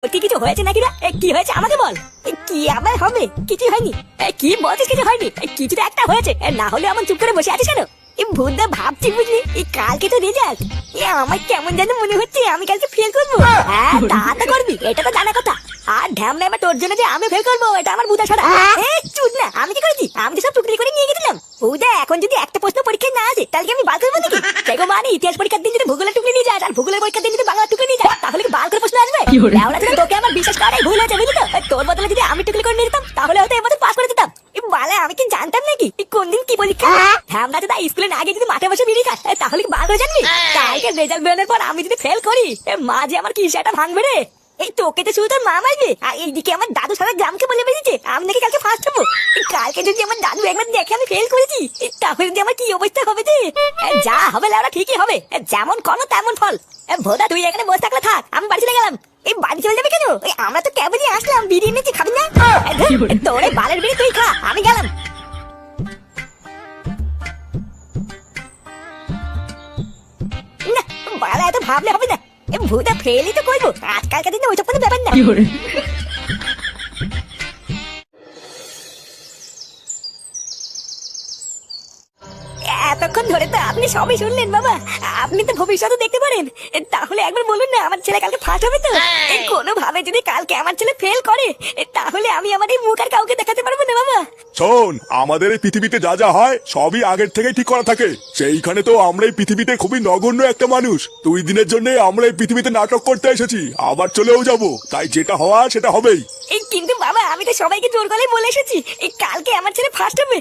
সত্যি কিছু হয়েছে নাকি রে? কি হয়েছে আমাকে বল। কি আবার হবে? কিছু হয়নি। কি বলছিস কিছু হয়নি? কিছু তো একটা হয়েছে, না হলে আমার চুপ করে বসে আছিস কেন? ভূতদা ভাবছি বুঝলি, কালকে তো রেজাল্ট। আমার কেমন যেন মনে হচ্ছে আমি কালকে ফেল করবো। হ্যাঁ তা তো করবি, এটা তো জানা কথা। আর ঢ্যামনা এবার তোর জন্য যে আমি ফেল করবো এটা আমার বুঝা ছাড়া। চুদ না, আমি কি করেছি? আমি তো সব টুকলি করে নিয়ে গেছিলাম। বুঝা এখন যদি একটা প্রশ্ন পরীক্ষায় না আসে তাহলে কি আমি বার করবো নাকি? দেখো মানে ইতিহাস পরীক্ষার দিন যদি ভূগোলের টুকলি নিয়ে যাস আর ভূগোলের পরীক্ষার দিন যদি বাংলা টুকলি নিয়ে যাস তাহলে কি বার করে প্রশ্ন আসবে? তোকে আমার বিশ্বাস করাই ভুল হয়েছে বুঝলি তো। তোর বদলে যদি আমি টুকলি করে নিয়ে যেতাম তাহলে হয়তো এবার পাস করে দিতাম। বালা আমি কি জানতাম নাকি কোন দিন কি পরীক্ষা? ঢ্যামনা তো স্কুলে না গিয়ে যদি মাঠে বসে বিড়ি খাস তাহলে কি বার করে জানবি? কালকে রেজাল্ট বেরোনোর পর আমি যদি ফেল করি মা যে আমার কি সেটা ভাঙবে রে। এই তোকে তো শুধু তোর মা মারবে, আর এইদিকে আমার দাদু সারা গ্রামকে বলে বেরিয়েছে আমি নাকি কালকে ফার্স্ট হবো। কালকে যদি আমার দাদু একবার দেখে আমি ফেল করেছি তাহলে যে আমার কি অবস্থা হবে যে? যা হবে লাউরা ঠিকই হবে, যেমন কর্ম তেমন ফল। ভোদা তুই এখানে বসে থাকলে থাক, আমি বাড়ি চলে গেলাম। এই বাড়ি চলে যাবে কেন? আমরা তো কেবলই আসলাম, বিড়ি এনেছি, খাবি না? তোর এই বালের বিড়ি তুই খা, আমি গেলাম। না বালা এত ভাবলে হবে না, ভূতা ফেলই তো করবো। আজকালকার দিনে ওইসব কোনো ব্যাপার না। এতক্ষণ ধরে তো আপনি সবই শুনলেন বাবা, আপনি তো ভবিষ্যতে দেখতে পারেন। তাহলে একবার বলুন না আমার ছেলে কালকে ফার্স্ট হবে তো? কোনো ভাবে যদি কালকে আমার ছেলে ফেল করে তাহলে আমি আমার এই মুখ আর কাউকে দেখাতে পারবো না বাবা। শোন, আমাদের এই পৃথিবীতে যা যা হয় সবই আগের থেকেই ঠিক করা থাকে। সেইখানে তো আমরা এই পৃথিবীতে খুবই নগণ্য একটা মানুষ। 2 দিনের জন্য আমরা এই পৃথিবীতে নাটক করতে এসেছি, আবার চলেও যাব। তাই যেটা হওয়া সেটা হবেই। কিন্তু বাবা আমি তো সবাইকে জোর গলায় বলে এসেছি কালকে আমার ছেলে ফার্স্ট হবে।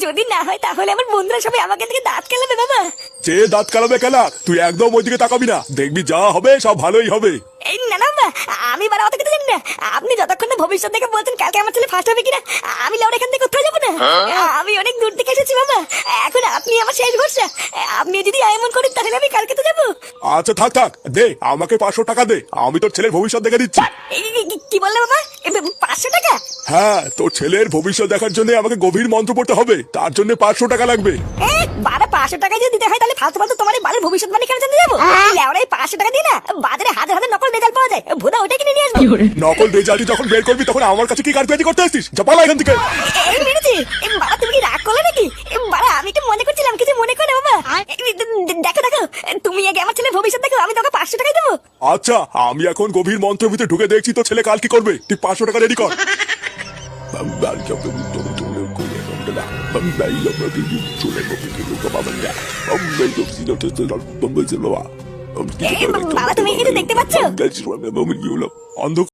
যদি না হয় তাহলে আমার বন্ধুরা সবাই আমাকে থেকে দাঁত কেলাবে বাবা। যে দাঁত কালাবে খেলা, তুই একদম ওইদিকে তাকাবি না। দেখবি যা হবে সব ভালোই হবে। এই না না বাবা, আমি বারা অত কিছু জানি না। আপনি যতক্ষণ না ভবিষ্যৎ দেখে বলছেন কালকে আমার ছেলে ফার্স্ট হবে কিনা, আমি লাউড এখান থেকে কোথাও যাবো না। আমি অনেক দূর থেকে এসেছি বাবা, এখন আপনি আমার শেষ ভরসা। আপনি যদি এমন করেন তাহলে আমি কালকে তো যাবো। আচ্ছা থাক থাক, দে আমাকে 500 টাকা দে, আমি তোর ছেলের ভবিষ্যৎ দেখে দিচ্ছি। কি বললে বাবা? 500 টাকা? হ্যাঁ, তোর ছেলের ভবিষ্যৎ দেখার জন্য আমাকে গভীর মন্ত্র পড়তে হবে, তার জন্য 500 টাকা লাগবে। বাবা 500 টাকা যদি দিতে হয় তাহলে ফালতু ফালতু তোমার বাড়ির ভবিষ্যৎ বাণী কেন জানতে যাবো? লেওড়াই 500 টাকা দিয়ে না বাজারে হাজার হাজার নকল রেজাল্ট পাওয়া যায়, ভোদা ওটা কিনে নিয়ে আসবো। নকল রেজাল্ট যখন বের করবি তখন আমার কাছে কি কারপিয়াতি করতে আসছিস? যা পালা এখান থেকে। এই মেরেছি। বাবা তুমি কি রাগ করলে নাকি? বাবা আমি একটু মনে করছিলাম, কিছু মনে করো বাবা। দেখো দেখো, তুমি আগে আমার ছেলের ভবিষ্যৎ দেখো, আমি তোকে 500 টাকাই দেবো। আচ্ছা, আমি এখন গভীর মন্ত্রের ভিতরে ঢুকে দেখছি তো ছেলে কাল কি করবে। তুই 500 টাকা রেডি কর। বাবা তুমি কিন্তু দেখতে পাচ্ছ? অন্ধ